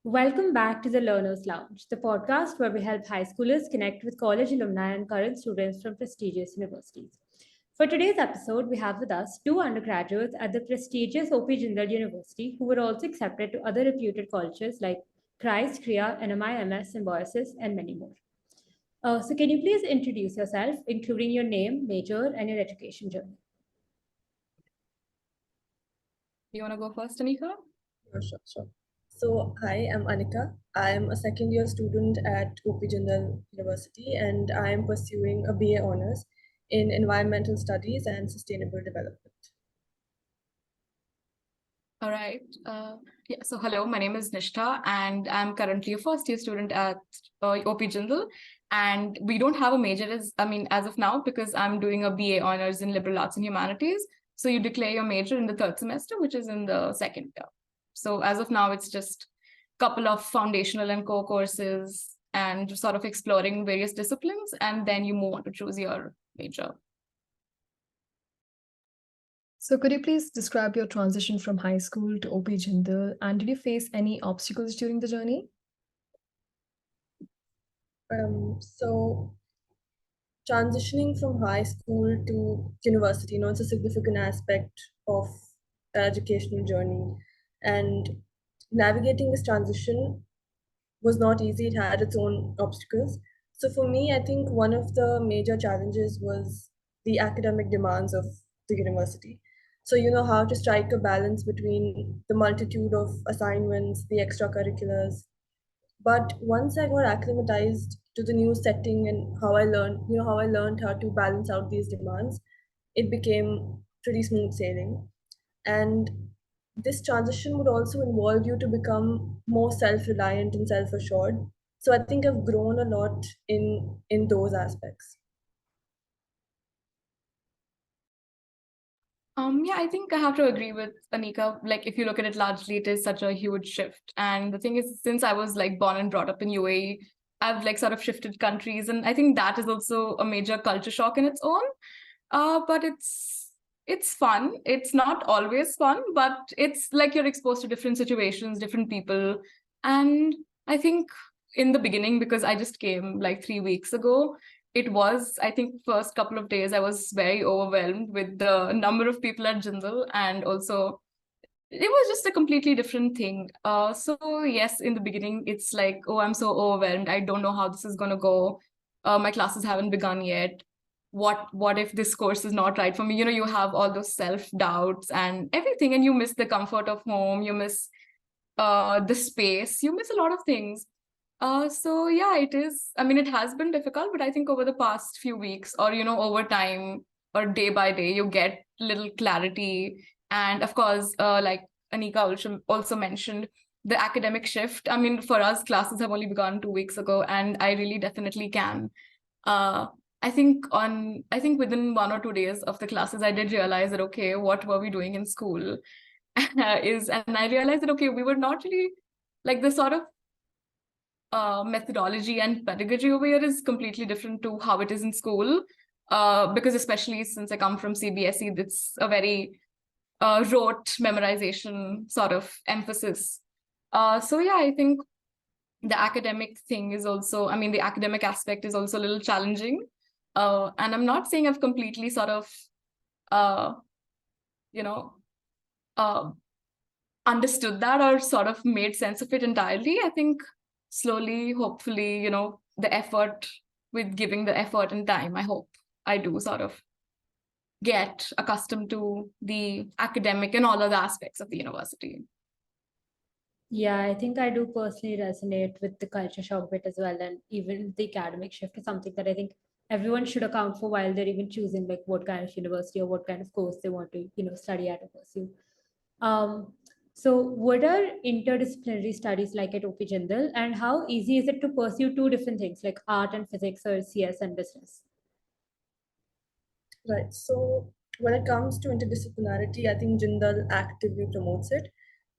Welcome back to the Learner's Lounge, the podcast where we help high schoolers connect with college alumni and current students from prestigious universities. For today's episode, we have with us two undergraduates at the prestigious OP Jindal University who were also accepted to other reputed colleges like Christ, Kriya, NMI, MS, Symbiosis, and many more. So, can you please introduce yourself, including your name, major, and your education journey? You want to go first, Anika? Sure. So, hi, I'm Anika. I'm a second year student at OP Jindal University and I am pursuing a BA honors in environmental studies and sustainable development. All right. So hello, my name is Nishtha and I'm currently a first year student at OP Jindal. And we don't have a major as of now, because I'm doing a BA honors in liberal arts and humanities. So you declare your major in the third semester, which is in the second year. So as of now, it's just a couple of foundational and core courses and sort of exploring various disciplines. And then you move on to choose your major. So could you please describe your transition from high school to OP Jindal, and did you face any obstacles during the journey? So transitioning from high school to university, it's a significant aspect of the educational journey. And navigating this transition was not easy. It had its own obstacles. So for me, I think one of the major challenges was the academic demands of the university. So how to strike a balance between the multitude of assignments, the extracurriculars. But once I got acclimatized to the new setting and how I learned how to balance out these demands, it became pretty smooth sailing. And this transition would also involve you to become more self-reliant and self-assured. So I think I've grown a lot in those aspects. Yeah, I think I have to agree with Anika. Like, if you look at it largely, it is such a huge shift. And the thing is, since I was like born and brought up in UAE, I've like sort of shifted countries. And I think that is also a major culture shock in its own. But it's fun. It's not always fun, but it's like you're exposed to different situations, different people. And I think in the beginning, because I just came like 3 weeks ago, it was, I think, first couple of days, I was very overwhelmed with the number of people at Jindal, and also it was just a completely different thing. So yes, in the beginning, it's like, oh, I'm so overwhelmed. I don't know how this is going to go. My classes haven't begun yet. What if this course is not right for me? You have all those self-doubts and everything, and you miss the comfort of home. You miss the space. You miss a lot of things. So yeah, it is. I mean, it has been difficult, but I think over the past few weeks, or over time, or day by day, you get little clarity. And of course, like Anika also mentioned, the academic shift. I mean, for us, classes have only begun 2 weeks ago, and I really definitely can. I think within 1 or 2 days of the classes, I did realize that, okay, what were we doing in school? And I realized that, okay, we were not really like the sort of methodology and pedagogy over here is completely different to how it is in school. Because especially since I come from CBSE, it's a very rote memorization sort of emphasis. So yeah, I think the academic thing is also, I mean, the academic aspect is also a little challenging. And I'm not saying I've completely sort of, understood that or sort of made sense of it entirely. I think slowly, hopefully, the effort with giving the effort and time, I hope I do sort of get accustomed to the academic and all other aspects of the university. Yeah, I think I do personally resonate with the culture shock bit as well. And even the academic shift is something that I think everyone should account for while they're even choosing like what kind of university or what kind of course they want to, study at or pursue. So what are interdisciplinary studies like at OP Jindal, and how easy is it to pursue two different things like art and physics or CS and business? Right. So when it comes to interdisciplinarity, I think Jindal actively promotes it.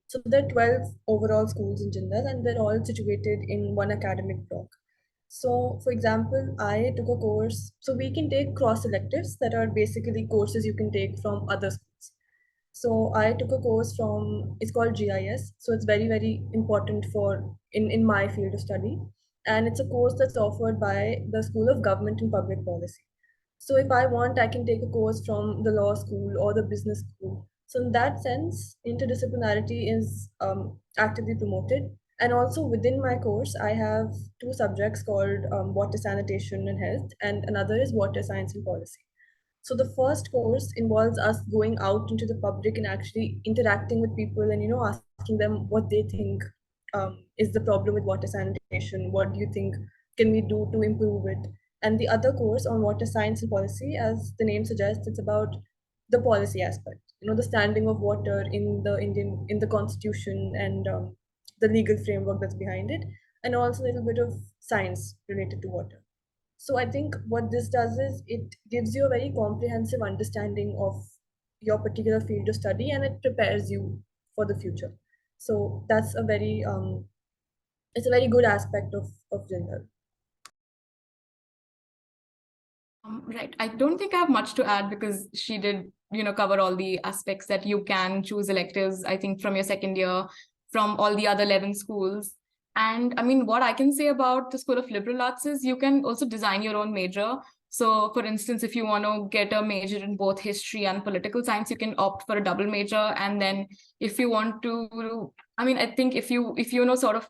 So there are 12 overall schools in Jindal and they're all situated in one academic block. So for example, I took a course, so we can take cross electives that are basically courses you can take from other schools. So I took a course from, it's called GIS. So it's very, very important in my field of study. And it's a course that's offered by the School of Government and Public Policy. So if I want, I can take a course from the law school or the business school. So in that sense, interdisciplinarity is actively promoted. And also within my course, I have two subjects called water sanitation and health, and another is water science and policy. So the first course involves us going out into the public and actually interacting with people and asking them what they think is the problem with water sanitation. What do you think can we do to improve it? And the other course on water science and policy, as the name suggests, it's about the policy aspect. The standing of water in the constitution and the legal framework that's behind it, and also a little bit of science related to water. So I think what this does is it gives you a very comprehensive understanding of your particular field of study and it prepares you for the future. So that's a very it's a very good aspect of Jindal. Right. I don't think I have much to add because she did, cover all the aspects that you can choose electives, I think, from your second year, from all the other 11 schools. And I mean, what I can say about the School of Liberal Arts is you can also design your own major. So, for instance, if you want to get a major in both history and political science, you can opt for a double major. And then if you want to, I mean, I think if you sort of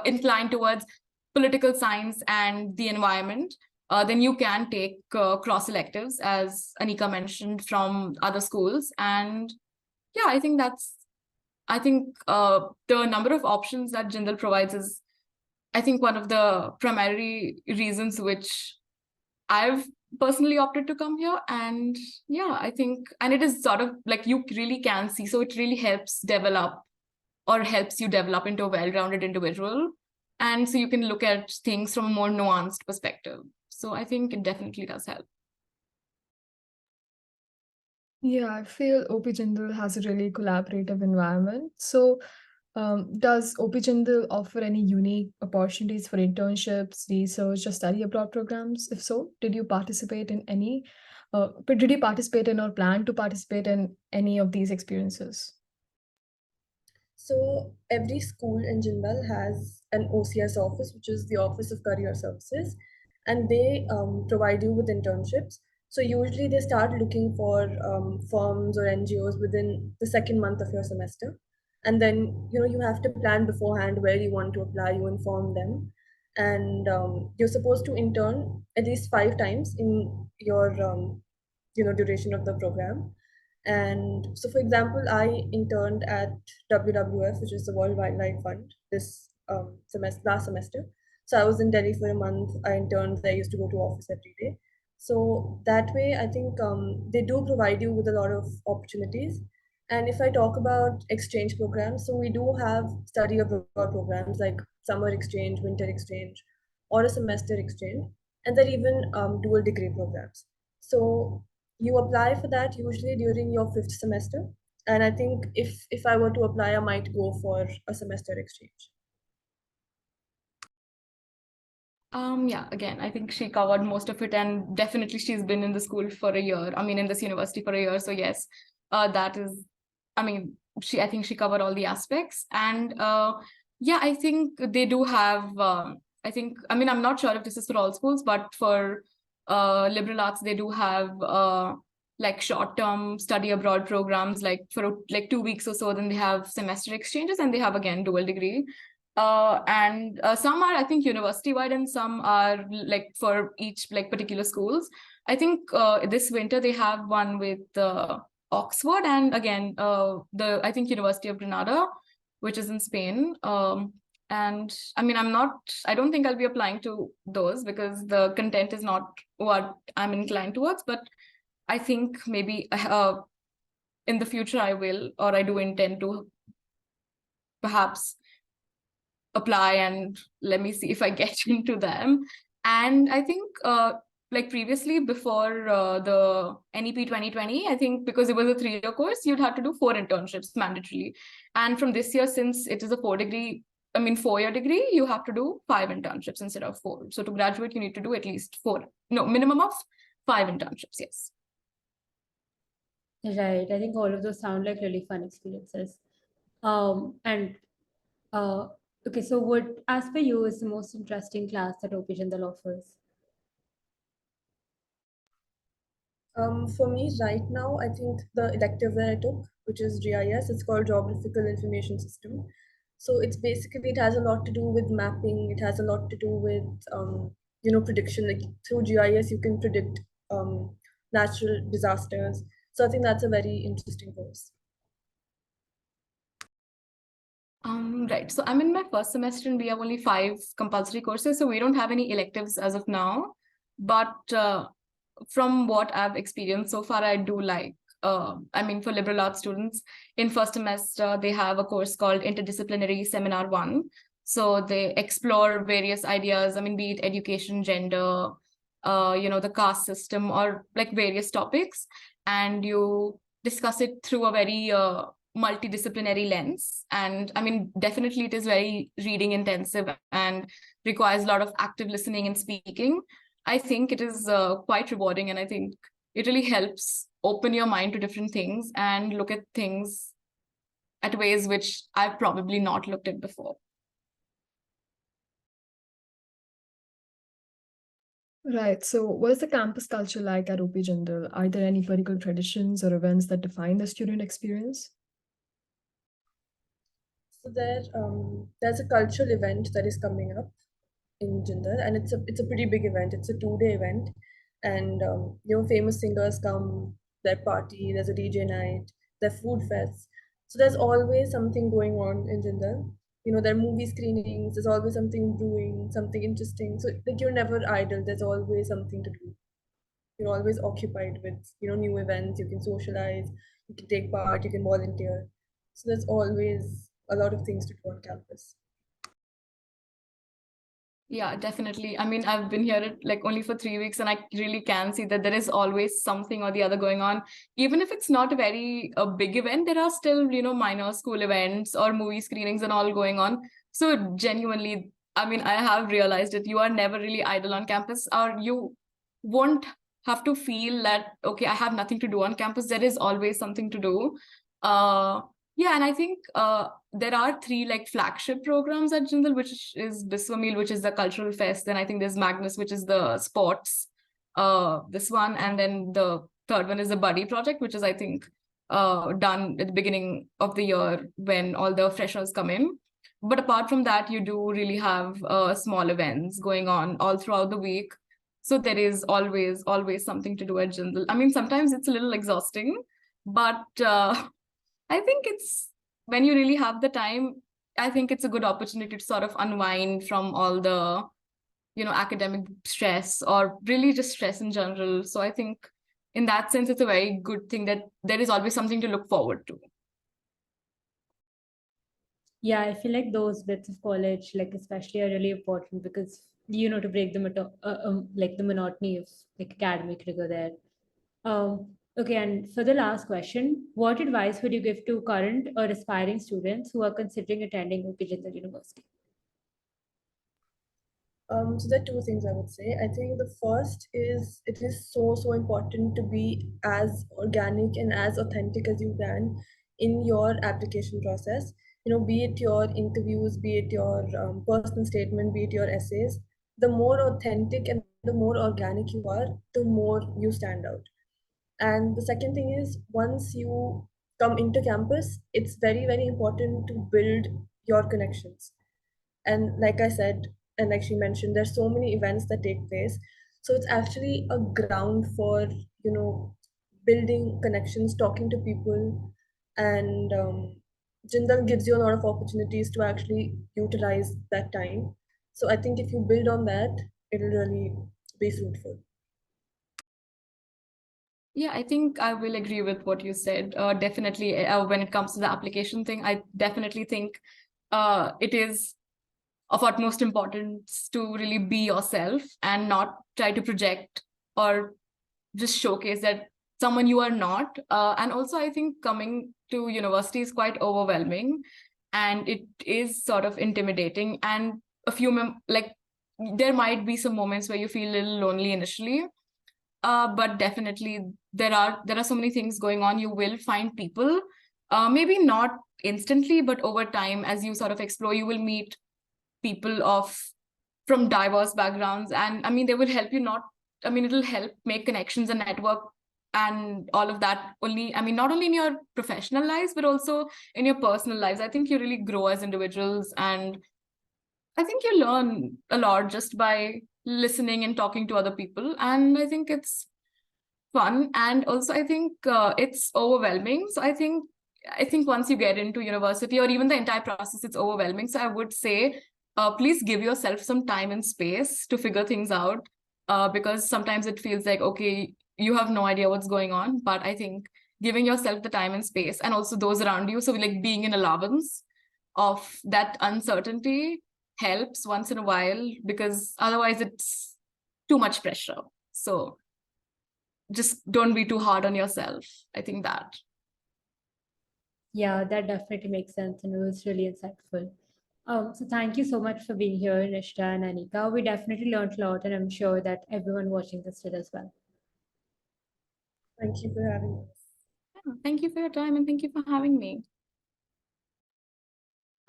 incline towards political science and the environment, then you can take cross electives, as Anika mentioned, from other schools. And yeah, I think the number of options that Jindal provides is, I think, one of the primary reasons which I've personally opted to come here. And yeah, I think, and it is sort of like you really can see, so it really helps you develop into a well-rounded individual. And so you can look at things from a more nuanced perspective. So I think it definitely does help. Yeah, I feel OP Jindal has a really collaborative environment. So, does OP Jindal offer any unique opportunities for internships, research, or study abroad programs? If so, did you participate in any? But did you participate in or plan to participate in any of these experiences? So every school in Jindal has an OCS office, which is the Office of Career Services, and they provide you with internships. So usually they start looking for firms or NGOs within the second month of your semester, and then you have to plan beforehand where you want to apply. You inform them, and you're supposed to intern at least 5 times in your duration of the program. And so, for example, I interned at WWF, which is the World Wildlife Fund, this last semester. So I was in Delhi for a month. I interned there. I used to go to office every day. So that way, I think they do provide you with a lot of opportunities. And if I talk about exchange programs, so we do have study abroad programs like summer exchange, winter exchange, or a semester exchange, and then even dual degree programs. So you apply for that usually during your fifth semester. And I think if I were to apply, I might go for a semester exchange. Yeah, again, I think she covered most of it, and definitely she's been in the school for a year. I mean, in this university for a year. So yes, that is, I mean, I think she covered all the aspects. And yeah, I think they do have, I mean, I'm not sure if this is for all schools, but for liberal arts, they do have like short-term study abroad programs, like for like 2 weeks or so. Then they have semester exchanges, and they have again dual degree. And some are, I think, university-wide, and some are like for each like particular schools. I think this winter they have one with Oxford, and again I think University of Granada, which is in Spain. And I mean, I don't think I'll be applying to those because the content is not what I'm inclined towards. But I think maybe in the future I will, or I do intend to perhaps apply, and let me see if I get into them. And I think like previously, before the NEP 2020, I think because it was a 3-year course, you'd have to do 4 internships mandatorily. And from this year, since it is a 4-year degree, you have to do 5 internships instead of 4. So to graduate, you need to do at least 4, no, minimum of 5 internships, yes. Right. I think all of those sound like really fun experiences. And okay, so what, as per you, is the most interesting class that OP Jindal offers? For me, right now, I think the elective that I took, which is GIS, it's called Geographical Information System. So it's basically, it has a lot to do with mapping. It has a lot to do with, prediction. Like through GIS, you can predict natural disasters. So I think that's a very interesting course. Right. So I'm in my first semester and we have only 5 compulsory courses. So we don't have any electives as of now. But from what I've experienced so far, I do like, for liberal arts students, in first semester, they have a course called Interdisciplinary Seminar 1. So they explore various ideas, be it education, gender, the caste system, or like various topics. And you discuss it through a very multidisciplinary lens. And definitely it is very reading intensive and requires a lot of active listening and speaking. I think it is quite rewarding, and I think it really helps open your mind to different things and look at things at ways which I've probably not looked at before. Right. So, what is the campus culture like at OP Jindal? Are there any particular traditions or events that define the student experience? So there's a cultural event that is coming up in Jindal, and it's a pretty big event. It's a 2-day event, and famous singers come. Their party. There's a DJ night. There are food fests. So there's always something going on in Jindal. There are movie screenings. There's always something brewing, something interesting. So like you're never idle. There's always something to do. You're always occupied with new events. You can socialize. You can take part. You can volunteer. So there's always a lot of things to do on campus. Yeah, definitely. I've been here like only for 3 weeks, and I really can see that there is always something or the other going on. Even if it's not a big event, there are still, minor school events or movie screenings and all going on. So genuinely, I have realized that you are never really idle on campus, or you won't have to feel that, okay, I have nothing to do on campus. There is always something to do. Yeah, and I think there are 3 like flagship programs at Jindal, which is Biswamil, which is the cultural fest. Then I think there's Magnus, which is the sports, this one, and then the third one is the Buddy Project, which is I think done at the beginning of the year when all the freshers come in. But apart from that, you do really have small events going on all throughout the week. So there is always something to do at Jindal. Sometimes it's a little exhausting, but I think it's when you really have the time, I think it's a good opportunity to sort of unwind from all the, academic stress or really just stress in general. So I think in that sense, it's a very good thing that there is always something to look forward to. Yeah, I feel like those bits of college, like especially, are really important because to break like the monotony of like academic rigor there. Okay, and for the last question, what advice would you give to current or aspiring students who are considering attending OP Jindal University? So there are 2 things I would say. I think the first is it is so important to be as organic and as authentic as you can in your application process. Be it your interviews, be it your personal statement, be it your essays. The more authentic and the more organic you are, the more you stand out. And the second thing is once you come into campus, it's very important to build your connections. And like I said, and like she mentioned, there's so many events that take place. So it's actually a ground for, building connections, talking to people. And Jindal gives you a lot of opportunities to actually utilize that time. So I think if you build on that, it'll really be fruitful. Yeah, I think I will agree with what you said. Definitely, when it comes to the application thing, I definitely think it is of utmost importance to really be yourself and not try to project or just showcase that someone you are not. And also, I think coming to university is quite overwhelming, and it is sort of intimidating. And a few like there might be some moments where you feel a little lonely initially. but definitely there are so many things going on. You will find people, maybe not instantly, but over time, as you sort of explore, you will meet people from diverse backgrounds, and I mean, they will help you it'll help make connections and network and all of that. Only, I mean, not only in your professional lives, but also in your personal lives. I think you really grow as individuals, and I think you learn a lot just by listening and talking to other people. And I think it's fun, and also I think it's overwhelming. So I think once you get into university, or even the entire process, it's overwhelming. So I would say, please give yourself some time and space to figure things out, because sometimes it feels like, okay, you have no idea what's going on. But I think giving yourself the time and space, and also those around you, so like being in allowance of that uncertainty, helps once in a while, because otherwise it's too much pressure. So just don't be too hard on yourself. I think that. Yeah, that definitely makes sense and it was really insightful. So thank you so much for being here, Nishta and Anika. We definitely learned a lot, and I'm sure that everyone watching this did as well. Thank you for having us. Yeah, thank you for your time, and thank you for having me.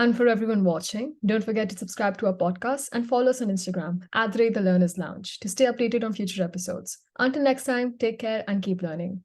And for everyone watching, don't forget to subscribe to our podcast and follow us on Instagram @The Learners Lounge to stay updated on future episodes. Until next time, take care and keep learning.